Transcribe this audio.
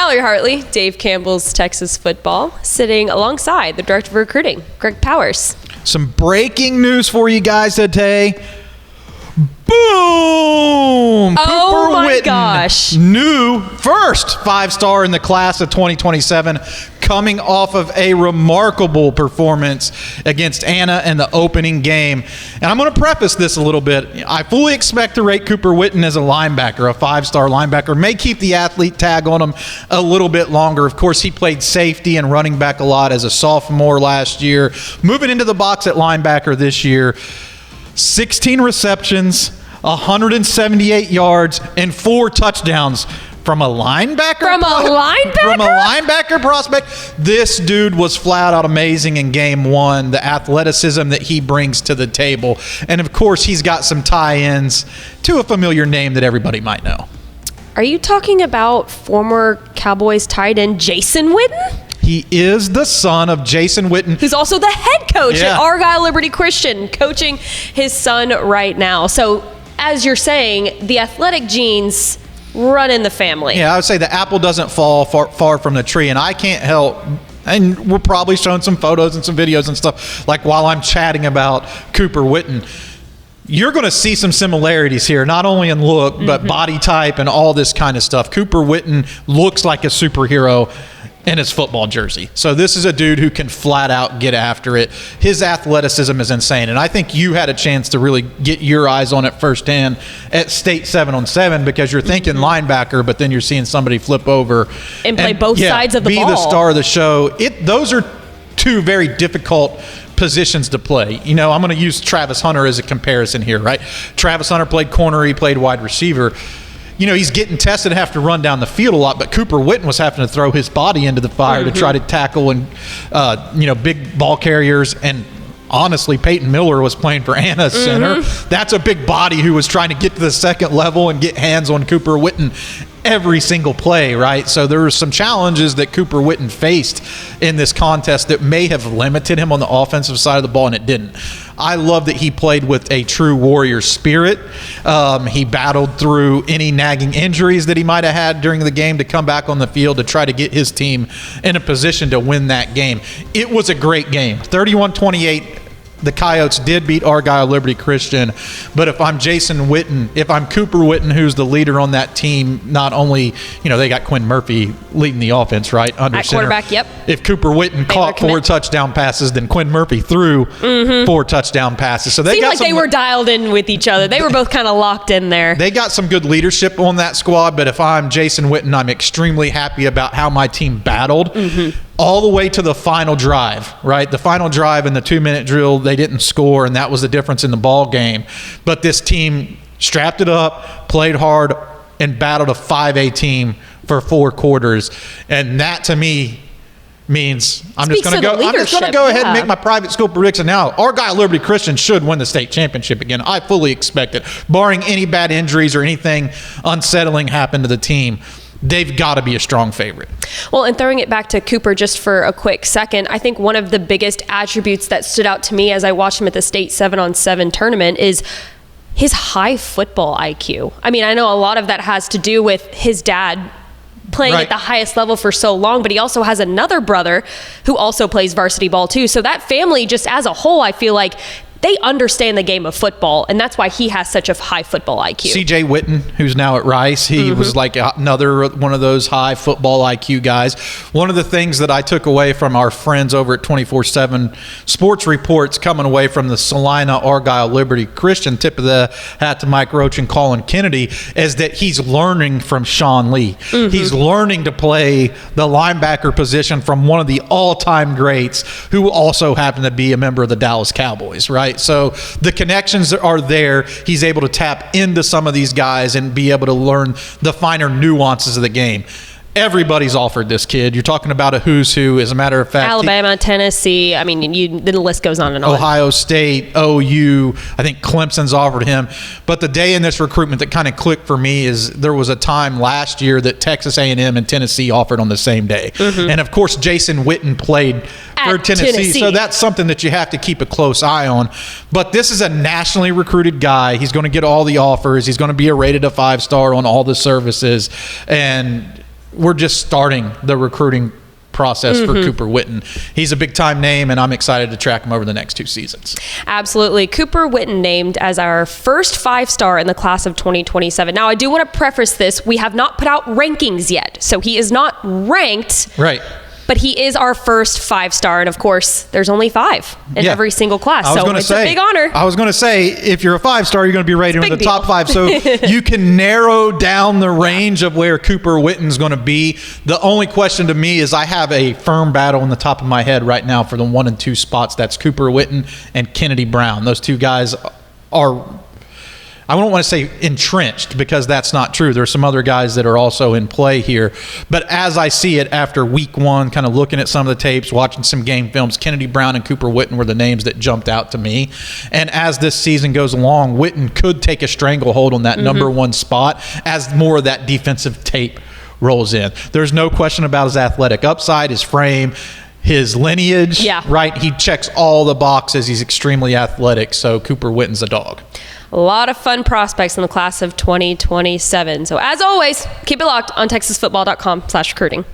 Mallory Hartley, Dave Campbell's Texas Football, sitting alongside the Director of Recruiting, Greg Powers. Some breaking news for you guys today. Boom! Oh Cooper my Witten, gosh. new first 5-star in the class of 2027, coming off of a remarkable performance against Anna in the opening game. And I'm going to preface this a little bit. I fully expect to rate Cooper Witten as a linebacker, a 5-star linebacker. May keep the athlete tag on him a little bit longer. Of course, he played safety and running back a lot as a sophomore last year. Moving into the box at linebacker this year. 16 receptions, 178 yards, and 4 touchdowns from a linebacker? From a linebacker? From a linebacker prospect. This dude was flat out amazing in game one, the athleticism that he brings to the table. And, of course, he's got some tie-ins to a familiar name that everybody might know. Are you talking about former Cowboys tight end Jason Witten? He is the son of Jason Witten, who's also the head coach at Argyle Liberty Christian, coaching his son right now. So, as you're saying, the athletic genes run in the family. Yeah, I would say the apple doesn't fall far from the tree, and I can't help, and we're probably showing some photos and some videos and stuff, like while I'm chatting about Cooper Witten. You're going to see some similarities here, not only in look, but body type and all this kind of stuff. Cooper Witten looks like a superhero in his football jersey. So this is a dude who can flat out get after it. His athleticism is insane. And I think you had a chance to really get your eyes on it firsthand at State 7-on-7 because you're thinking linebacker, but then you're seeing somebody flip over and play both sides of the ball. Be the star of the show. Those are two very difficult positions to play. You know, I'm going to use Travis Hunter as a comparison here, right? Travis Hunter played corner, he played wide receiver. You know, he's getting tested and have to run down the field a lot, but Cooper Witten was having to throw his body into the fire to try to tackle and, big ball carriers. And honestly, Peyton Miller was playing for Anna Center. That's a big body who was trying to get to the second level and get hands on Cooper Witten every single play, right? So there were some challenges that Cooper Witten faced in this contest that may have limited him on the offensive side of the ball, and it didn't. I love that he played with a true warrior spirit. He battled through any nagging injuries that he might have had during the game to come back on the field to try to get his team in a position to win that game. It was a great game. 31-28. The Coyotes did beat Argyle Liberty Christian, but if I'm Jason Witten, if I'm Cooper Witten, who's the leader on that team, not only, they got Quinn Murphy leading the offense, right? Under at center. Quarterback, yep. If Cooper Witten caught 4 touchdown passes, then Quinn Murphy threw 4 touchdown passes. So they seemed like they were dialed in with each other. They were both kind of locked in there. They got some good leadership on that squad, but if I'm Jason Witten, I'm extremely happy about how my team battled. All the way to the final drive, right? The final drive in the 2-minute drill, they didn't score, and that was the difference in the ball game. But this team strapped it up, played hard, and battled a 5A team for 4 quarters. And that, to me, means I'm just going to go ahead and make my private school prediction now. Argyle Liberty Christian should win the state championship again. I fully expect it. Barring any bad injuries or anything unsettling happen to the team, they've got to be a strong favorite. Well, and throwing it back to Cooper just for a quick second, I think one of the biggest attributes that stood out to me as I watched him at the state 7-on-7 tournament is his high football IQ. I mean, I know a lot of that has to do with his dad playing at the highest level for so long, but he also has another brother who also plays varsity ball too. So that family, just as a whole, I feel like they understand the game of football, and that's why he has such a high football IQ. C.J. Witten, who's now at Rice, he was like another one of those high football IQ guys. One of the things that I took away from our friends over at 24/7 Sports Reports coming away from the Salina Argyle Liberty Christian, tip of the hat to Mike Roach and Colin Kennedy, is that he's learning from Sean Lee. He's learning to play the linebacker position from one of the all-time greats who also happened to be a member of the Dallas Cowboys, right? So the connections are there. He's able to tap into some of these guys and be able to learn the finer nuances of the game. Everybody's offered this kid. You're talking about a who's who. As a matter of fact, Alabama, Tennessee. I mean, the list goes on and on. Ohio State, OU. I think Clemson's offered him. But the day in this recruitment that kind of clicked for me is there was a time last year that Texas A&M and Tennessee offered on the same day. And, of course, Jason Witten played for Tennessee. So that's something that you have to keep a close eye on. But this is a nationally recruited guy. He's going to get all the offers. He's going to be rated a 5-star on all the services. And we're just starting the recruiting process for Cooper Witten. He's a big time name, and I'm excited to track him over the next 2 seasons. Absolutely. Cooper Witten named as our first 5-star in the class of 2027. Now, I do want to preface this. We have not put out rankings yet, so he is not ranked. Right. But he is our first 5-star, and of course, there's only 5 in every single class, so it's a big honor. I was going to say, if you're a 5-star, you're going to be rated in the top 5, so you can narrow down the range of where Cooper Witten's going to be. The only question to me is I have a firm battle in the top of my head right now for the 1 and 2 spots. That's Cooper Witten and Kennedy Brown. Those 2 guys are, I don't want to say entrenched, because that's not true. There's some other guys that are also in play here. But as I see it after week 1, kind of looking at some of the tapes, watching some game films, Kennedy Brown and Cooper Witten were the names that jumped out to me. And as this season goes along, Witten could take a stranglehold on that number 1 spot as more of that defensive tape rolls in. There's no question about his athletic upside, his frame, his lineage, right? He checks all the boxes. He's extremely athletic, so Cooper Witten's a dog. A lot of fun prospects in the class of 2027. So as always, keep it locked on TexasFootball.com/recruiting.